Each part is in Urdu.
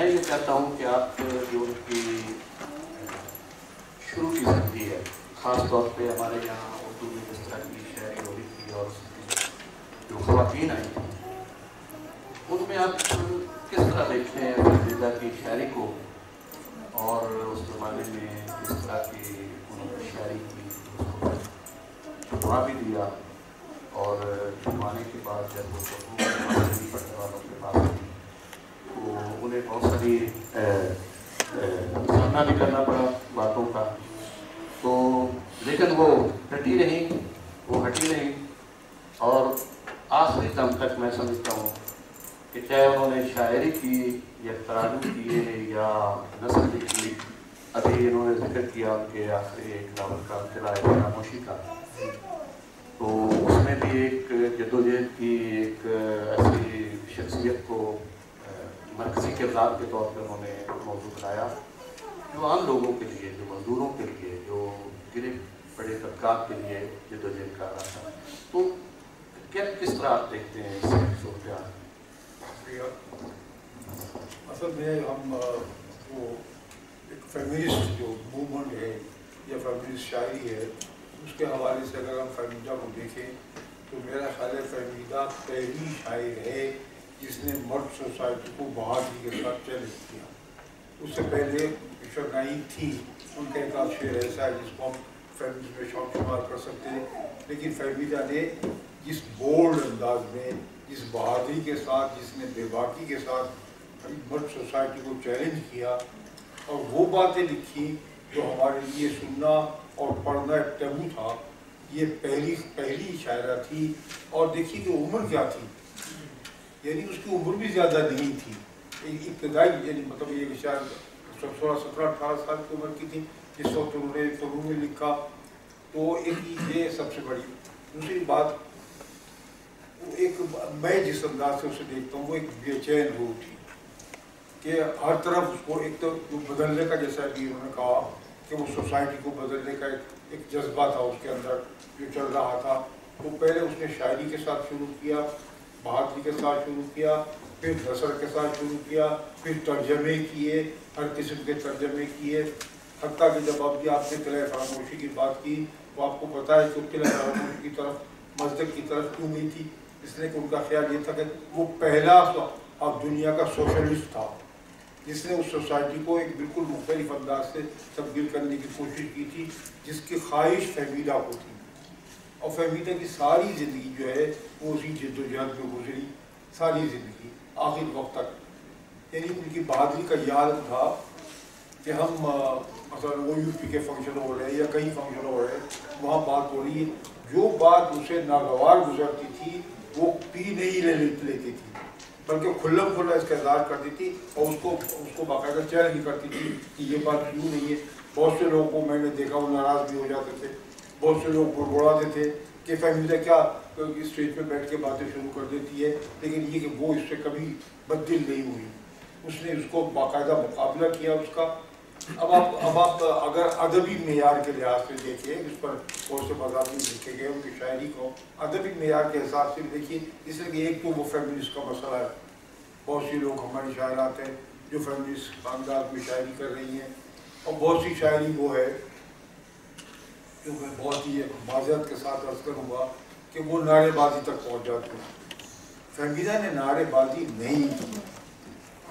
میں یہ کہتا ہوں کہ آپ جو ان کی شروع کی زندگی ہے، خاص طور پہ ہمارے یہاں اردو میں جس طرح کی شاعری ہوئی تھی اور جو خواتین آئی تھیں ان میں آپ کس طرح دیکھتے ہیں فریدہ کی شاعری کو، اور اس زمانے میں جس طرح کی انہوں نے شاعری کی، اس کو چھپا بھی دیا، اور چھپانے کے بعد جب وہ پڑھنے والوں کے پاس تھی تو انہیں بہت ساری سامنا بھی کرنا پڑا باتوں کا، تو لیکن وہ ہٹی نہیں، اور آخری دم تک میں سمجھتا ہوں کہ چاہے انہوں نے شاعری کی یا تراجم کیے یا نثر لکھی، ابھی انہوں نے ذکر کیا ان کے آخری ایک ناول کا طلائع خاموشی کا، تو اس میں بھی ایک جدوجہد کی ایک ایسی شخصیت کو مرکزی کردار کے طور پہ انہوں نے موضوع بنایا جو عام لوگوں کے لیے، جو مزدوروں کے لیے، جو گرے پڑے طبقات کے لیے جدوجہد کر رہا تھا. تو کس طرح آپ دیکھتے ہیں اس صورتحال؟ اصل میں ہم وہ ایک فیمنسٹ جو موومنٹ ہے یا فیمنسٹ شاعری ہے اس کے حوالے سے اگر ہم فہمیدہ کو دیکھیں تو میرا خیال ہے فہمیدہ پہلی شاعر ہے جس نے مرد سوسائٹی کو بہادری کے ساتھ چیلنج کیا. اس سے پہلے نعیم تھی، ان کا ایک آدھ شعر ایسا ہے جس کو ہم فیمنسٹ میں شمار کر سکتے ہیں، لیکن فہمیدہ نے جس بولڈ انداز میں، جس بہادری کے ساتھ، جس نے بے باکی کے ساتھ مرد سوسائٹی کو چیلنج کیا اور وہ باتیں لکھی جو ہمارے لیے سننا اور پڑھنا ایک ٹیبو تھا، یہ پہلی شاعرہ تھی. اور دیکھیے کہ عمر کیا تھی، یعنی اس کی عمر بھی زیادہ نہیں تھی، ابتدائی یعنی مطلب یہ شاید 16-17-18 سال کی عمر کی تھی جس وقت انہوں نے فنون میں لکھا. تو ایک یہ سب سے بڑی. دوسری بات، ایک میں جس انداز سے اسے دیکھتا ہوں وہ ایک بے چین روح تھی کہ ہر طرف اس کو ایک تو بدلنے کا، جیسا کہ انہوں نے کہا کہ وہ سوسائٹی کو بدلنے کا ایک جذبہ تھا اس کے اندر جو چل رہا تھا. تو پہلے اس نے شاعری کے ساتھ شروع کیا، بہادری کے ساتھ شروع کیا، پھر نثر کے ساتھ شروع کیا، پھر ترجمے کیے، ہر قسم کے ترجمے کیے، حتیٰ کہ جب اب بھی آپ نے طلائع خاموشی کی بات کی تو آپ کو پتہ ہے کہ طلائع خاموشی کی طرف مصدق کی طرف کیوں گئی تھی؟ اس لیے کہ ان کا خیال یہ تھا کہ وہ پہلا اب دنیا کا سوشلسٹ تھا جس نے اس سوسائٹی کو ایک بالکل مختلف انداز سے تبدیل کرنے کی کوشش کی تھی، جس کی خواہش فہمیدہ کو تھی. اور فہمیدہ کی ساری زندگی جو ہے وہ اسی جدوجہد میں گزری، ساری زندگی آخر وقت تک. یعنی ان کی بہادری کا یاد تھا کہ ہم مثلا وہ یو پی کے فنکشن ہو رہے ہیں یا کئی فنکشن ہو رہے ہیں، وہاں بات ہو رہی ہے، جو بات اسے ناگوار گزرتی تھی وہ پی نہیں لیتی تھی، بلکہ کھلم کھلا اس کا اظہار کرتی تھی اور اس کو باقاعدہ چیلنج بھی کرتی تھی کہ یہ بات کیوں نہیں ہے. بہت سے لوگوں کو میں نے دیکھا وہ ناراض بھی ہو جاتے تھے، بہت سے لوگ بڑبڑاتے تھے کہ فہمیدہ کیا اسٹیج پہ بیٹھ کے باتیں شروع کر دیتی ہے، لیکن یہ کہ وہ اس سے کبھی بددل نہیں ہوئی، اس نے اس کو باقاعدہ مقابلہ کیا اس کا. اب آپ اگر ادبی معیار کے لحاظ سے دیکھیں، اس پر بہت سے مضامین لکھے گئے ان کی شاعری کو ادبی معیار کے حساب سے دیکھیے، اس لیے کہ ایک تو وہ فیمنسٹ کا مسئلہ ہے، بہت سی لوگ ہماری شاعرات ہیں جو فیمنسٹ انداز میں شاعری کر رہی ہیں، اور بہت سی شاعری وہ ہے جو میں بہت ہی معذرت کے ساتھ عرض کروں گا کہ وہ نعرے بازی تک پہنچ جاتے ہیں. فہمیدہ نے نعرے بازی نہیں کی.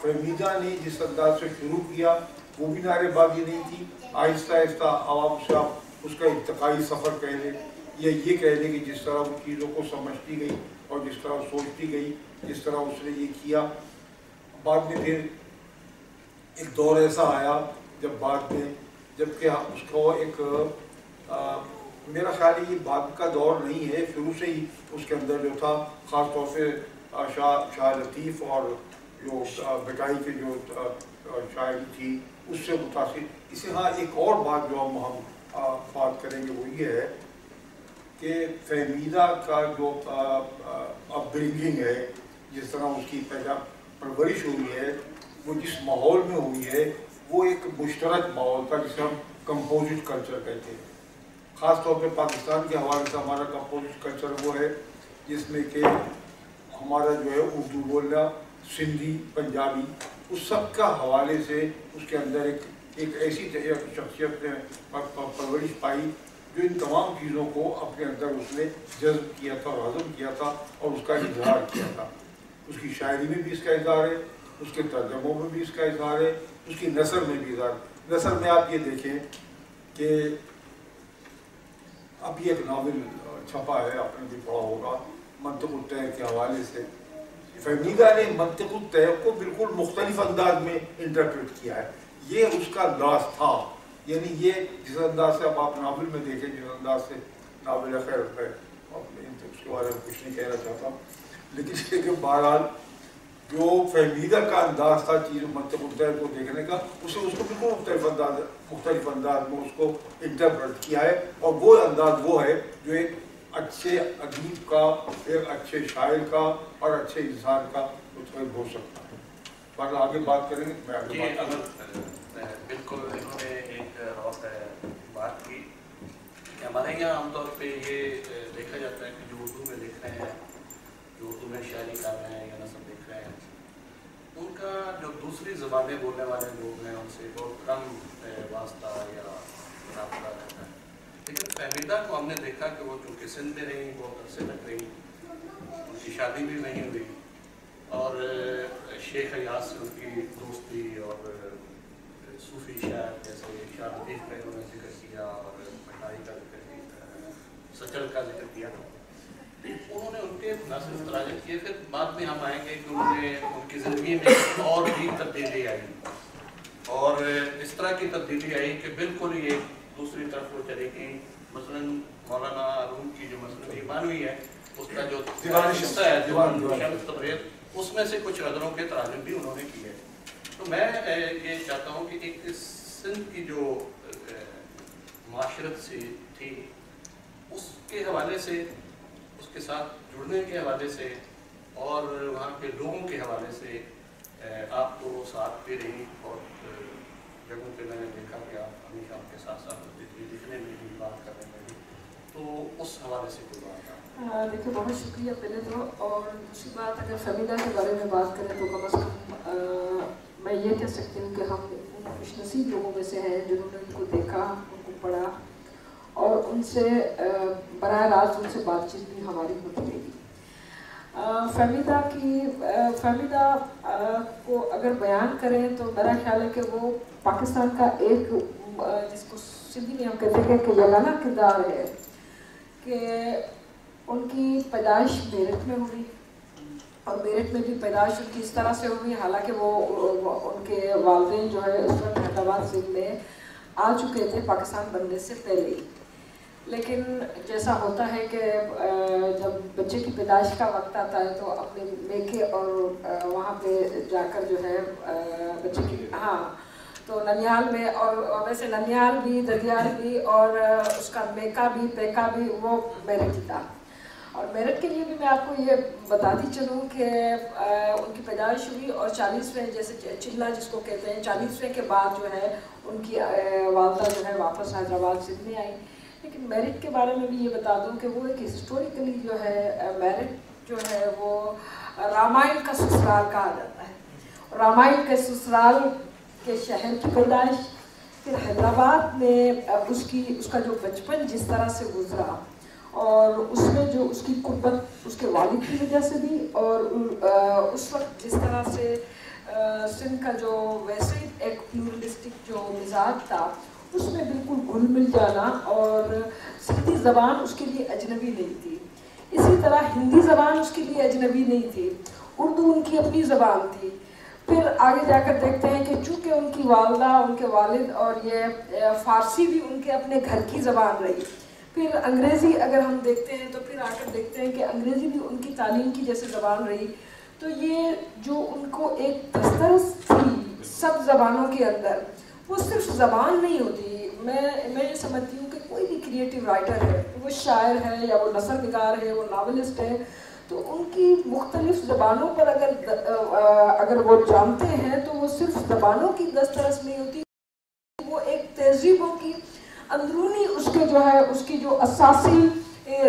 فہمیدہ نے جس انداز سے شروع کیا وہ بھی نعرے بازی نہیں تھی. آہستہ آہستہ عوام سے آپ اس کا ارتقائی سفر کہہ لیں یا یہ کہہ لیں کہ جس طرح وہ چیزوں کو سمجھتی گئی اور جس طرح سوچتی گئی، جس طرح اس نے یہ کیا. بعد میں پھر ایک دور ایسا آیا جب کہ اس کو ایک میرا خیال ہے یہ بعد کا دور نہیں ہے، شروع سے ہی اس کے اندر جو تھا، خاص طور سے شاہ لطیف اور جو بٹائی کی جو شاعری تھی اس سے متاثر. اسی ہاں ایک اور بات جو ہم بات کریں گے وہ یہ ہے کہ فہمیدہ کا جو اپ برنگنگ ہے، جس طرح اس کی پرورش ہوئی ہے، وہ جس ماحول میں ہوئی ہے وہ ایک مشترک ماحول تھا جسے ہم کمپوزٹ کلچر کہتے ہیں. خاص طور پہ پاکستان کے حوالے سے ہمارا کمپوزٹ کلچر وہ ہے جس میں کہ ہمارا جو ہے اردو بولنا، سندھی، پنجابی اس سب کا حوالے سے اس کے اندر ایک ایسی شخصیت نے پرورش پائی جو ان تمام چیزوں کو اپنے اندر اس نے جذب کیا تھا اور ہضم کیا تھا اور اس کا اظہار کیا تھا. اس کی شاعری میں بھی اس کا اظہار ہے, اس کے ترجموں میں بھی اس کا اظہار ہے, اس کی نثر میں بھی اظہار. نثر میں آپ یہ دیکھیں کہ اب یہ ایک ناول چھپا ہے, آپ نے بھی پڑھا ہوگا, منطق الطیر کے حوالے سے. فہمیدہ نے منطق الطیر کو بالکل مختلف انداز میں انٹرپریٹ کیا ہے. یہ اس کا انداز تھا, یعنی یہ جس انداز سے اب آپ ناول میں دیکھیں, جس انداز سے ناول خیر ہے, اس کے بارے میں کچھ نہیں کہنا چاہتا, لیکن بہرحال جو فہمیدہ کا انداز تھا چیز منطق الطیر کو دیکھنے کا, اسے اس کو بالکل مختلف انداز میں اس کو انٹرپریٹ کیا ہے. اور وہ انداز وہ ہے جو ایک اچھے ادیب کا, ایک اچھے شاعر کا اور اچھے انسان کا متفق ہو سکتا ہے. پر آگے بات کریں گے, میں آگے بات کروں. بالکل انہوں نے ایک بات کی کہ ہمارے یہاں عام طور پہ یہ دیکھا جاتا ہے کہ جو اردو میں لکھ رہے ہیں, جو اردو میں شاعری کر رہے ہیں یا نثر لکھ رہے ہیں, ان کا جو دوسری زبانیں بولنے والے لوگ ہیں ان سے بہت کم واسطہ یا رابطہ رہتا ہے. لیکن فہمیدہ کو ہم نے دیکھا کہ وہ چونکہ سندھ میں رہی, بہت عرصے تک رہی, ان کی شادی بھی نہیں ہوئی, اور شیخ ایاز سے ان کی دوستی, اور صوفی شاعر جیسے شاہ لطیف کا انہوں نے ذکر کیا, اور پٹائی کا ذکر کیا, سچل کا ذکر کیا. انہوں نے ان کے نہ صرف تراجم کیے, پھر بعد میں ہم آئیں گے کہ انہوں نے ان کی زندگی میں اور بھی تبدیلی آئی, اور اس طرح کی تبدیلی آئی کہ بالکل یہ دوسری طرف وہ چلے گی. مثلاً مولانا روم کی جو مثلاً ایمانوی ہے, اس کا جو حصہ ہے شمس تبریز, اس میں سے کچھ غزلوں کے تراجم بھی انہوں نے کیے. تو میں یہ چاہتا ہوں کہ ایک سندھ کی جو معاشرت سے تھی, اس کے حوالے سے, اس کے ساتھ جڑنے کے حوالے سے, اور وہاں کے لوگوں کے حوالے سے آپ کو ساتھ بھی رہی. اور جگہوں پہ میں نے دیکھا کہ آپ ہمیشہ آپ کے ساتھ ساتھ ہوتی تھی, لکھنے میں بھی, بات کرنے میں بھی. تو اس حوالے سے کوئی بات ہے؟ دیکھیے بہت شکریہ پہلے تو. اور دوسری بات, اگر فہمیدہ کے بارے میں بات کریں تو کم از کم میں یہ کہہ سکتی ہوں کہ ہم خوش نصیب لوگوں میں سے ہیں جنہوں نے ان کو دیکھا, ان کو پڑھا, اور ان سے براہ راست ان سے بات چیت بھی ہماری ہوتی رہی. فہمیدہ کو اگر بیان کریں تو میرا خیال ہے کہ وہ پاکستان کا ایک, جس کو سندھی میں ہم کہتے ہیں کہ یگانہ کردار ہے, کہ ان کی پیدائش میرٹھ میں ہوئی, اور میرٹھ میں بھی پیدائش ان کی اس طرح سے ہوئی, حالانکہ وہ ان کے والدین جو ہے اس وقت حیدرآباد ضلع میں آ چکے تھے پاکستان بننے سے پہلے ہی. لیکن جیسا ہوتا ہے کہ جب بچے کی پیدائش کا وقت آتا ہے تو اپنے میکے اور وہاں پہ جا کر جو ہے بچے کی, تو ننیال میں, اور ویسے ننیال بھی, دریال بھی, اور اس کا میکا بھی, پیکا بھی, وہ میرٹھ ہی تھا. اور میرٹھ کے لیے بھی میں آپ کو یہ بتاتی چلوں کہ ان کی پیدائش ہوئی, اور 40ویں, جیسے چلہ جس کو کہتے ہیں, 40ویں کے بعد جو ہے ان کی والدہ جو ہے واپس حیدرآباد سندھ میں آئی. لیکن میرٹھ کے بارے میں بھی یہ بتا دوں کہ وہ ایک ہسٹوریکلی جو ہے میرٹھ جو ہے وہ رامائن کا سسرال کہا جاتا ہے. رامائن کے سسرال کے شہر کی پیدائش, پھر حیدرآباد میں اس کا جو بچپن جس طرح سے گزرا, اور اس میں جو اس کی قربت اس کے والد کی وجہ سے بھی, اور اس وقت جس طرح سے سندھ کا جو ویسے ایک پلورلسٹک جو مزاج تھا, اس میں بالکل گھل مل جانا, اور سندھی زبان اس کے لیے اجنبی نہیں تھی. اسی طرح ہندی زبان اس کے لیے اجنبی نہیں تھی, اردو ان کی اپنی زبان تھی. پھر آگے جا کر دیکھتے ہیں کہ چونکہ ان کی والدہ, ان کے والد, اور یہ فارسی بھی ان کے اپنے گھر کی زبان رہی. پھر انگریزی اگر ہم دیکھتے ہیں تو پھر آ کر دیکھتے ہیں کہ انگریزی بھی ان کی تعلیم کی جیسے زبان رہی. تو یہ جو ان کو ایک دسترس تھی سب زبانوں کے اندر, وہ صرف زبان نہیں ہوتی. میں یہ سمجھتی ہوں کہ کوئی بھی کریٹیو رائٹر ہے, وہ شاعر ہے یا وہ نثر نگار ہے, وہ ناولسٹ ہے, تو ان کی مختلف زبانوں پر اگر وہ جانتے ہیں تو وہ صرف زبانوں کی دسترس نہیں ہوتی, وہ ایک تہذیبوں کی اندرونی اس کے جو ہے اس کی جو اساسی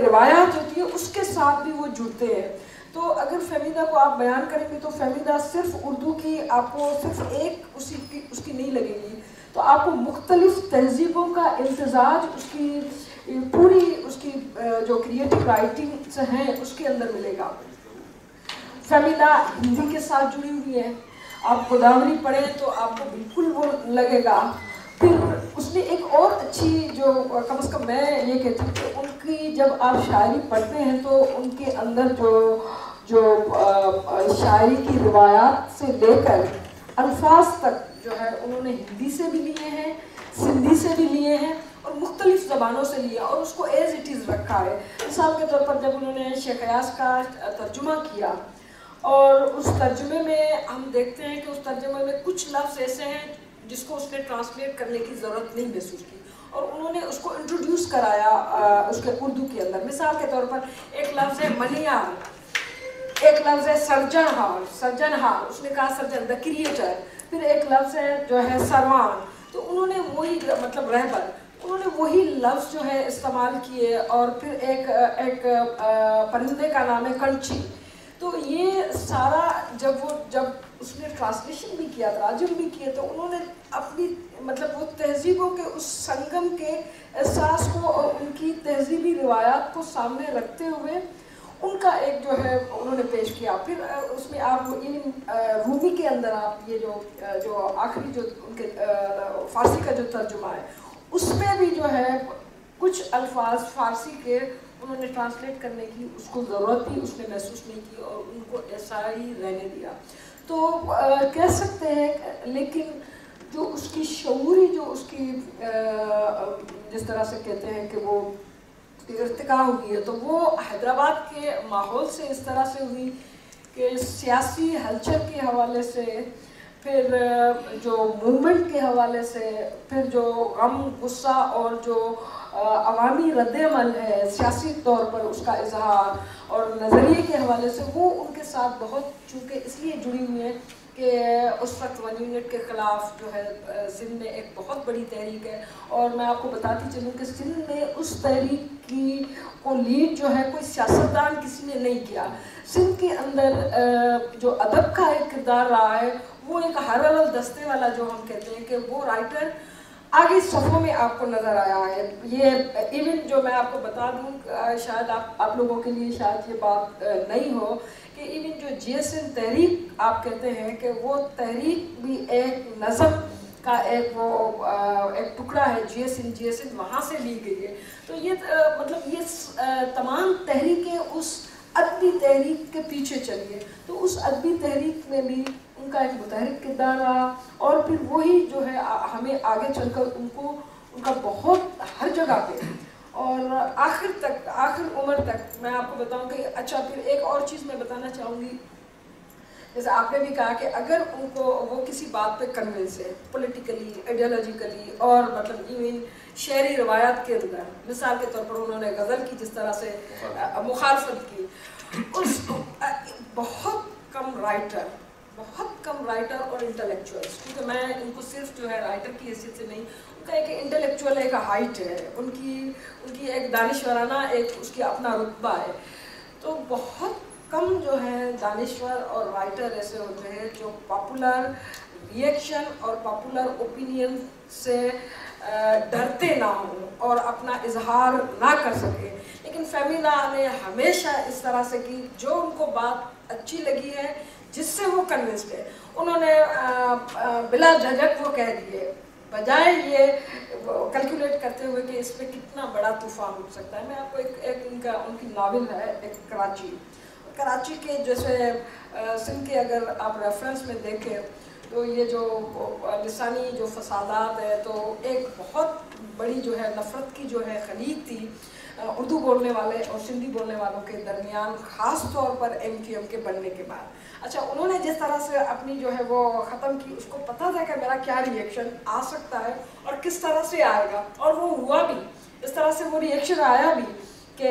روایات ہوتی ہے اس کے ساتھ بھی وہ جڑتے ہیں. تو اگر فہمیدہ کو آپ بیان کریں گے تو فہمیدہ صرف اردو کی آپ کو صرف ایک اس کی نہیں لگے گی، تو آپ کو مختلف تہذیبوں کا امتزاج اس کی پوری اس کی جو کریٹو رائٹنگ ہیں اس کے اندر ملے گا۔ فہمیدہ ہندی کے ساتھ جڑی ہوئی ہے، آپ گوداوری پڑھیں تو آپ کو بالکل وہ لگے گا۔ پھر اس نے ایک اور اچھی جو کم از کم میں یہ کہتی ہوں کہ ان کی جب آپ شاعری پڑھتے ہیں تو ان کے اندر جو شاعری کی روایات سے لے کر الفاظ تک جو ہے انہوں نے ہندی سے بھی لیے ہیں، سندھی سے بھی لیے ہیں اور مختلف زبانوں سے لیا اور اس کو ایز اٹ از رکھا ہے۔ مثال کے طور پر جب انہوں نے شیخ ایاز کا ترجمہ کیا اور اس ترجمے میں ہم دیکھتے ہیں کہ اس ترجمے میں کچھ لفظ ایسے ہیں جس کو اس نے ٹرانسلیٹ کرنے کی ضرورت نہیں محسوس کی اور انہوں نے اس کو انٹروڈیوس کرایا اس کے اردو کے اندر۔ مثال کے طور پر ایک لفظ ہے منیار، ایک لفظ ہے سرجن ہار، اس نے کہا سرجن دا کریٹر، پھر ایک لفظ ہے جو ہے سروان، تو انہوں نے وہی مطلب رہبر، انہوں نے وہی لفظ جو ہے استعمال کیے۔ اور پھر ایک پرندے کا نام ہے کنچی، تو یہ سارا جب اس نے ٹرانسلیشن بھی کیا، تراجم بھی کیے، تو انہوں نے اپنی مطلب وہ تہذیبوں کے اس سنگم کے احساس کو اور ان کی تہذیبی روایات کو سامنے رکھتے ہوئے ان کا ایک جو ہے انہوں نے پیش کیا۔ پھر اس میں آپ رومی کے اندر آپ یہ جو آخری جو ان کے فارسی کا جو ترجمہ ہے اس میں بھی جو ہے کچھ الفاظ فارسی کے انہوں نے ٹرانسلیٹ کرنے کی اس کو ضرورت بھی اس نے محسوس نہیں کی اور ان کو ایسا ہی رہنے دیا۔ تو کہہ سکتے ہیں، لیکن جو اس کی شعوری جو اس کی جس طرح سے کہتے ہیں کہ وہ ارتقاء ہوئی ہے تو وہ حیدرآباد کے ماحول سے اس طرح سے ہوئی کہ سیاسی ہلچل کے حوالے سے، پھر جو موومنٹ کے حوالے سے، پھر جو غم غصہ اور جو عوامی رد عمل ہے سیاسی طور پر اس کا اظہار اور نظریے کے حوالے سے، وہ ان کے ساتھ بہت چونکہ اس لیے جڑی ہوئی ہے کہ اس وقت 1 یونٹ کے خلاف جو ہے سندھ میں ایک بہت بڑی تحریک ہے۔ اور میں آپ کو بتاتی چلوں کہ سندھ میں اس تحریک کی کو لیڈ جو ہے کوئی سیاستدان کسی نے نہیں کیا۔ سندھ کے اندر جو ادب کا ایک کردار رہا ہے وہ ایک ہر اول دستے والا جو ہم کہتے ہیں کہ وہ رائٹر آگے صفوں میں آپ کو نظر آیا ہے۔ یہ ایون جو میں آپ کو بتا دوں، شاید آپ لوگوں کے لیے شاید یہ بات نہیں ہو کہ ایون جو جی ایس این تحریک آپ کہتے ہیں کہ وہ تحریک بھی ایک نظم کا ایک ٹکڑا ہے، جی ایس این وہاں سے لی گئی ہے۔ تو یہ مطلب یہ تمام تحریکیں اس ادبی تحریک کے پیچھے چلی ہے، تو اس ادبی تحریک میں بھی ان کا ایک متحرک کردار رہا اور پھر وہی جو ہے ہمیں آگے چل کر ان کا بہت ہر جگہ پہ اور آخر عمر تک میں آپ کو بتاؤں کہ اچھا پھر ایک اور چیز میں بتانا چاہوں گی، جیسے آپ نے بھی کہا کہ اگر ان کو وہ کسی بات پہ کنونس ہے پولیٹیکلی آئیڈیالوجیکلی اور مطلب ایون شعری روایات کے اندر، مثال کے طور پر انہوں نے غزل کی جس طرح سے مخالفت کی، اس بہت کم رائٹر اور انٹلیکچوئلس، کیونکہ میں ان کو صرف جو ہے رائٹر کی حیثیت سے نہیں، ان کا ایک انٹلیکچوئل ایک ہائٹ ہے، ان کی ایک دانشورانہ ایک اس کی اپنا رتبہ ہے، تو بہت کم جو ہے دانشور اور رائٹر ایسے ہوتے ہیں جو پاپولر ریئیکشن اور پاپولر اوپینین سے ڈرتے نہ ہوں اور اپنا اظہار نہ کر سکیں۔ لیکن فہمیدہ نے ہمیشہ اس طرح سے کی، جو ان کو بات اچھی لگی ہے جس سے وہ کنونسڈ ہے انہوں نے بلا جھجک وہ کہہ دیے، بجائے یہ کیلکولیٹ کرتے ہوئے کہ اس پہ کتنا بڑا طوفان اٹھ سکتا ہے۔ میں آپ کو ان کی ناول ہے ایک کراچی کے جیسے سندھ کے اگر آپ ریفرنس میں دیکھیں تو یہ جو لسانی جو فسادات ہے تو ایک بہت بڑی جو ہے نفرت کی جو ہے خلیج تھی اردو بولنے والے اور سندھی بولنے والوں کے درمیان، خاص طور پر MQM کے بننے کے بعد۔ اچھا انہوں نے جس طرح سے اپنی جو ہے وہ ختم کی، اس کو پتہ تھا کہ میرا کیا ریئیکشن آ سکتا ہے اور کس طرح سے آئے گا، اور وہ ہوا بھی، اس طرح سے وہ ریئیکشن آیا بھی کہ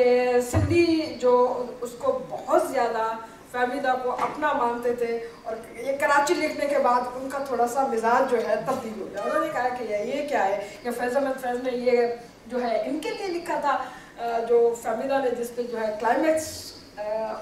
سندھی جو اس کو بہت زیادہ فہمیدہ کو اپنا مانتے تھے، اور یہ کراچی لکھنے کے بعد ان کا تھوڑا سا مزاج جو ہے تبدیل ہو گیا۔ انہوں نے کہا کہ یہ کیا ہے کہ فیض احمد فیض نے یہ جو ہے ان کے لیے لکھا تھا، جو فہمیدہ نے جس پہ جو ہے کلائمیکس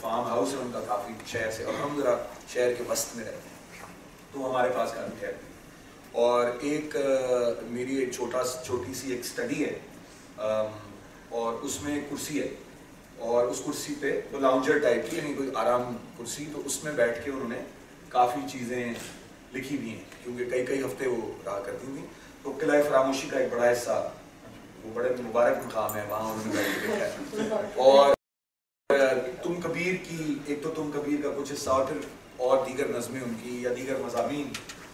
فارم ہاؤس ہے ان کا کافی شہر سے, اور ہم ذرا شہر کے وسط میں رہتے ہیں, تو ہمارے پاس کافی ٹھہرتے ہیں. اور ایک میری ایک چھوٹی سی ایک اسٹڈی ہے, اور اس میں ایک کرسی ہے, اور اس کرسی پہ وہ لاؤنجر ٹائپ کی, یعنی کوئی آرام کرسی, تو اس میں بیٹھ کے انہوں نے کافی چیزیں لکھی ہوئی ہیں, کیونکہ کئی ہفتے وہ رہا کرتی تھیں. تو قلعہ فراموشی کا ایک بڑا حصہ, وہ بڑے مبارک مقام ہے, وہاں انہوں نے بیٹھ کے لکھا ہے. اور تم کبیر کی, ایک تو تم کبیر کا کچھ حصہ, اور دیگر نظمیں ان کی یا دیگر مضامین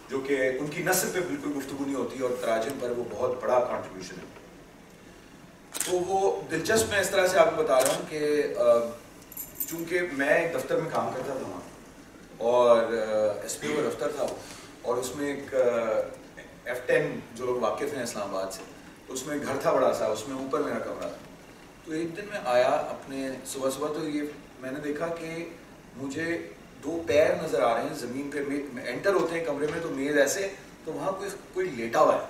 جو کہ ان کی نثر پہ بالکل گفتگو نہیں ہوتی, اور تراجم پر وہ بہت بڑا کنٹریبیوشن ہے. تو وہ دلچسپ, میں اس طرح سے آپ کو بتا رہا ہوں کہ چونکہ میں ایک دفتر میں کام کرتا تھا وہاں, اور ایس پی او کا دفتر تھا, اور اس میں ایک F10 جو لوگ واقف ہیں اسلام آباد سے, اس میں گھر تھا بڑا سا, اس میں اوپر میرا کمرہ تھا. تو ایک دن میں آیا اپنے صبح, تو یہ میں نے دیکھا کہ مجھے 2 پیر نظر آ رہے ہیں زمین پہ. انٹر ہوتے ہیں کمرے میں تو میز ایسے, تو وہاں کوئی لیٹا ہوا ہے.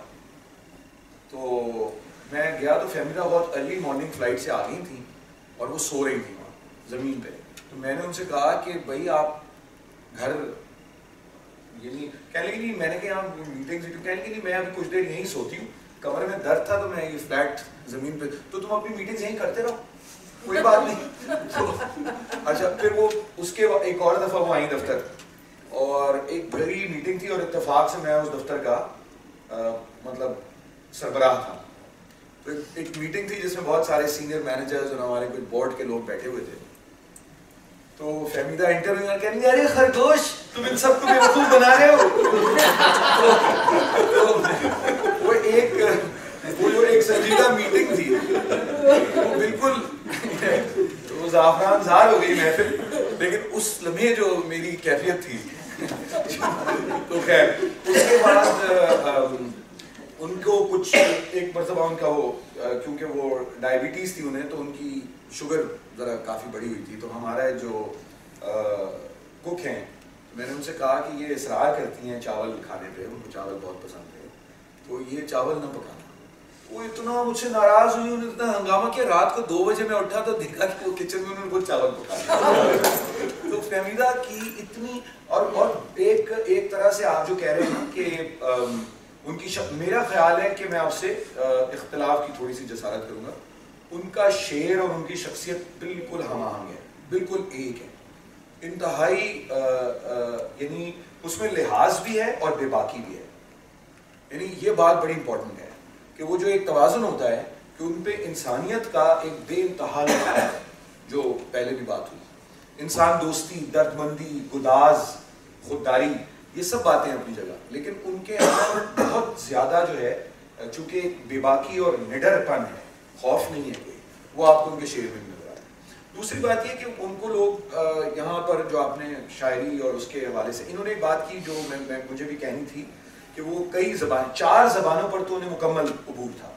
تو میں گیا تو فیملی بہت ارلی مارننگ فلائٹ سے آ گئی تھیں, اور وہ سو رہی تھیں وہاں زمین پہ. تو میں نے ان سے کہا کہ بھائی آپ گھر, یعنی کہنے لگی نہیں, میں نے کہا میٹنگ سے, کہنے لگی نہیں میں ابھی کچھ دیر یہیں سوتی ہوں, کمرے میں درد تھا تو میں یہ فلیٹ زمین پہ, تو تم اپنی میٹنگز یہیں کرتے رہو, کوئی بات نہیں. تو اچھا, پھر وہ اس کے ایک اور دفعہ وہ آئیں دفتر, اور ایک بڑی میٹنگ تھی, اور اتفاق سے میں اس دفتر کا مطلب سربراہ تھا. تو ایک میٹنگ تھی جس میں بہت سارے سینئر مینیجرز اور ہمارے کوئی بورڈ کے لوگ بیٹھے ہوئے تھے. تو فہمیدہ انٹرویو میں کہنے لگی ارے خرگوش تم ان سب کو بیوقوف بنا رہے ہو. وہ جو ایک سنجیدہ میٹنگ تھی وہ بالکل وہ زعفران زار ہو گئی محفل, لیکن اس لمحے جو میری کیفیت تھی تو خیر. اس کے بعد ان کو کچھ ایک مرتبہ ان کا وہ, کیونکہ وہ ڈائبٹیز تھی انہیں, تو ان کی شوگر ذرا کافی بڑی ہوئی تھی. تو ہمارا جو کک ہیں, میں نے ان سے کہا کہ یہ اصرار کرتی ہیں چاول کھانے پہ, ان کو چاول بہت پسند ہے, تو یہ چاول نہ پکانا. وہ اتنا مجھ سے ناراض ہوئی, انہوں نے اتنا ہنگامہ کیا. رات کو 2 بجے میں اٹھا تو دیکھا کہ وہ کچن میں انہوں نے چاول پکایا. تو فہمیدہ کی اتنی, اور ایک طرح سے آپ جو کہہ رہے ہیں کہ ان کی میرا خیال ہے کہ میں آپ سے اختلاف کی تھوڑی سی جسارت کروں گا, ان کا شعر اور ان کی شخصیت بالکل ہم آہنگ ہے, بالکل ایک ہے, انتہائی, یعنی اس میں لحاظ بھی ہے اور بے باکی بھی ہے. یعنی یہ بات بڑی امپورٹنٹ ہے کہ وہ جو ایک توازن ہوتا ہے کہ ان پہ انسانیت کا ایک بے انتہا لحاظ ہے, جو پہلے بھی بات ہوئی, انسان دوستی, درد مندی, گداز, خودداری, یہ سب باتیں اپنی جگہ, لیکن ان کے اندر بہت زیادہ جو ہے, چونکہ ایک بے باکی اور نڈر پن ہے, خوف نہیں ہے کوئی, وہ آپ کو ان کے شعر میں نظر آتا ہے. دوسری بات یہ کہ ان کو لوگ یہاں پر جو آپ نے شاعری اور اس کے حوالے سے, انہوں نے ایک بات کی جو مجھے بھی کہنی تھی کہ وہ کئی 4 زبانوں پر تو انہیں مکمل عبور تھا,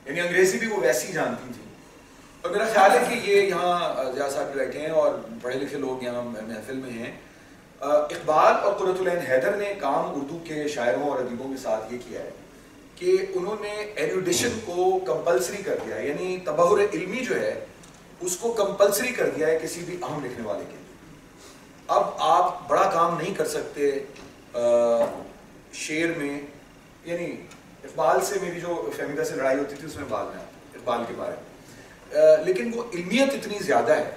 یعنی انگریزی بھی وہ ویسی جانتی تھی. اور میرا خیال ہے کہ یہ یہاں ضیاء صاحب بیٹھے ہیں اور پڑھے لکھے لوگ یہاں محفل میں ہیں. اقبال اور قرۃ العین حیدر نے کام اردو کے شاعروں اور ادیبوں کے ساتھ یہ کیا ہے کہ انہوں نے ایروڈیشن کو کمپلسری کر دیا ہے, یعنی تبحر علمی جو ہے اس کو کمپلسری کر دیا ہے کسی بھی اہم لکھنے والے کے. اب آپ بڑا کام نہیں کر سکتے شعر میں, یعنی اقبال سے میری جو فہمیدہ سے لڑائی ہوتی تھی اس میں بعد میں اقبال کے بارے میں, لیکن وہ علمیت اتنی زیادہ ہے,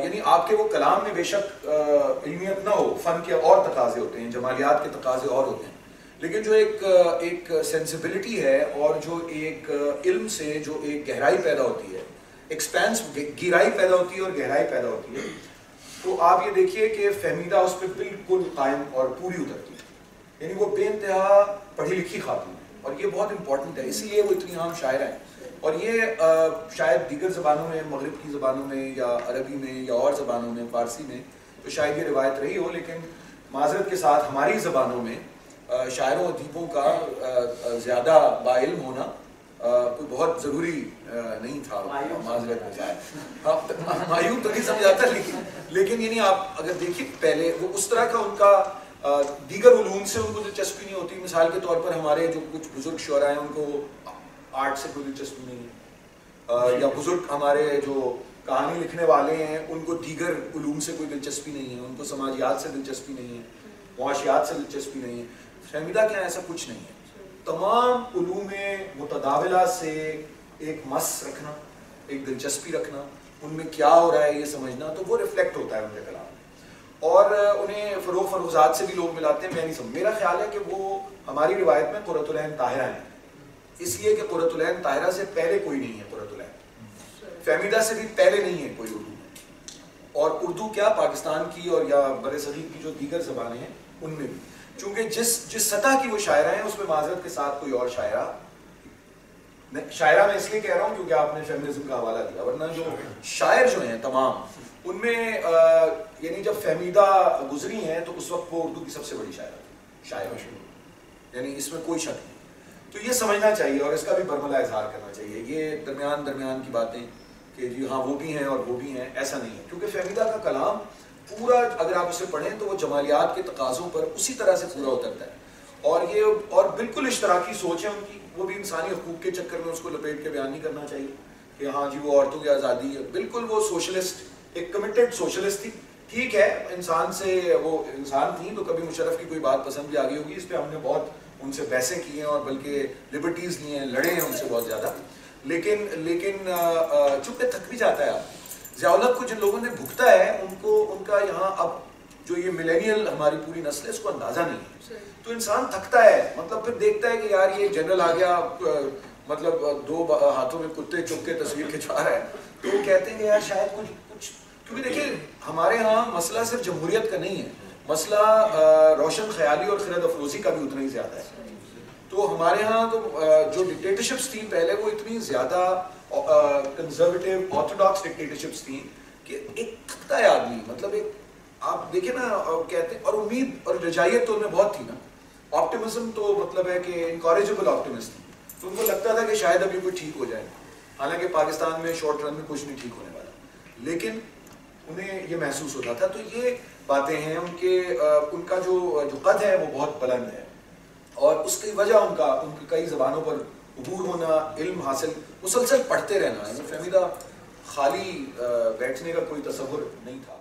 یعنی آپ کے وہ کلام میں بے شک علمیت نہ ہو, فن کے اور تقاضے ہوتے ہیں, جمالیات کے تقاضے اور ہوتے ہیں, لیکن جو ایک سینسیبلٹی ہے اور جو ایک علم سے جو ایک گہرائی پیدا ہوتی ہے, ایکسپینس, گہرائی پیدا ہوتی ہے اور گہرائی پیدا ہوتی ہے, تو آپ یہ دیکھیے کہ فہمیدہ اس پہ بالکل قائم اور پوری اترتی ہے. یعنی وہ بے انتہا پڑھی لکھی خاتون ہے, اور یہ بہت امپورٹنٹ ہے, اسی لیے وہ اتنی عام شاعر ہیں. اور یہ شاید دیگر زبانوں میں, مغرب کی زبانوں میں یا عربی میں یا اور زبانوں میں, فارسی میں تو شاید یہ روایت رہی ہو, لیکن معذرت کے ساتھ ہماری زبانوں میں شاعروں و ادیبوں کا زیادہ باعلم ہونا کوئی بہت ضروری نہیں تھا, معذرت کے ساتھ. مایوب تو نہیں سمجھاتا, لیکن یعنی آپ اگر دیکھیں پہلے وہ اس طرح کا ان کا دیگر علوم سے ان کو دلچسپی نہیں ہوتی. مثال کے طور پر ہمارے جو کچھ بزرگ شعراء ہیں ان کو آرٹ سے کوئی دلچسپی نہیں ہے, یا بزرگ ہمارے جو کہانی لکھنے والے ہیں ان کو دیگر علوم سے کوئی دلچسپی نہیں ہے، ان کو سماجیات سے دلچسپی نہیں ہے، معاشیات سے دلچسپی نہیں ہے. فہمیدہ کیا ایسا کچھ نہیں ہے. تمام علوم متداولہ سے ایک مس رکھنا، ایک دلچسپی رکھنا، ان میں کیا ہو رہا ہے یہ سمجھنا، تو وہ ریفلیکٹ ہوتا ہے ان کے کلام میں. اور انہیں فروغات سے بھی لوگ ملاتے ہیں. میں نہیں سمجھ، میرا خیال ہے کہ وہ ہماری روایت میں قرۃ العین طاہرہ ہیں، اس لیے کہ قرۃ العین طاہرہ سے پہلے کوئی نہیں ہے. قرۃ العین فہمیدہ سے بھی پہلے نہیں ہے کوئی اردو میں. اور اردو کیا پاکستان کی اور یا بر صغیر کی جو دیگر زبانیں ہیں ان میں بھی، چونکہ جس سطح کی وہ شاعرہ ہیں اس میں معذرت کے ساتھ کوئی اور شاعرہ میں اس لیے کہہ رہا ہوں کیونکہ آپ نے فیمنزم کا حوالہ دیا، ورنہ جو شاعر جو ہیں تمام ان میں یعنی جب فہمیدہ گزری ہیں تو اس وقت وہ اردو کی سب سے بڑی شاعر یعنی اس میں کوئی شک نہیں. تو یہ سمجھنا چاہیے اور اس کا بھی برملا اظہار کرنا چاہیے. یہ درمیان کی باتیں کہ جی ہاں وہ بھی ہیں اور وہ بھی ہیں، ایسا نہیں ہے. کیونکہ فہمیدہ کا کلام پورا اگر آپ اسے پڑھیں تو وہ جمالیات کے تقاضوں پر اسی طرح سے پورا اترتا ہے. اور بالکل اشتراکی سوچ ہے ان کی. وہ بھی انسانی حقوق کے چکر میں اس کو لپیٹ کے بیان نہیں کرنا چاہیے کہ ہاں جی وہ عورتوں کی آزادی ہے. بالکل وہ سوشلسٹ، ایک کمیٹڈ سوشلسٹ تھی. ٹھیک ہے انسان سے وہ انسان تھی تو کبھی مشرف کی کوئی بات پسند بھی آ گئی ہوگی، اس پہ ہم نے بہت ان سے بحثیں کی ہیں اور بلکہ لبرٹیز لی ہیں، لڑے ہیں ان سے بہت زیادہ. لیکن چونکہ تھک بھی جاتا ہے. آپ ضیاء الحق کو جن لوگوں نے بھگتا ہے ان کا یہاں اب جو یہ ملینیل ہماری پوری نسل ہے اس کو اندازہ نہیں ہے. تو انسان تھکتا ہے، مطلب پھر دیکھتا ہے کہ یار یہ جنرل آ گیا، مطلب 2 ہاتھوں میں کتے چپ کے تصویر کھنچوا رہا ہے، تو وہ کہتے ہیں کہ یار شاید کچھ کیونکہ دیکھیے ہمارے ہاں مسئلہ صرف جمہوریت کا نہیں ہے، مسئلہ روشن خیالی اور خرد افروزی کا بھی اتنا ہی زیادہ ہے. تو ہمارے ہاں تو جو ڈکٹیٹرشپس تھیں پہلے وہ اتنی زیادہ کنزرویٹیو آرتھوڈاکس ڈکٹیٹرشپس تھیں کہ ایک تھکتا ہے آدمی. مطلب ایک آپ دیکھیں نا کہتے ہیں، اور امید اور رجائیت تو ان میں بہت تھی نا. آپٹیمزم تو مطلب ہے کہ انکوریجبل آپٹیمسٹ تھی. تو ان کو لگتا تھا کہ شاید ابھی کوئی ٹھیک ہو جائے، حالانکہ پاکستان میں شارٹ رن میں کچھ نہیں ٹھیک ہونے والا، لیکن انہیں یہ محسوس ہوتا تھا. تو یہ باتیں ہیں ان کا جو قد ہے وہ بہت بلند ہے، اور اس کی وجہ ان کی کئی زبانوں پر عبور ہونا، علم حاصل، مسلسل پڑھتے رہنا. فہمیدہ خالی بیٹھنے کا کوئی تصور نہیں تھا.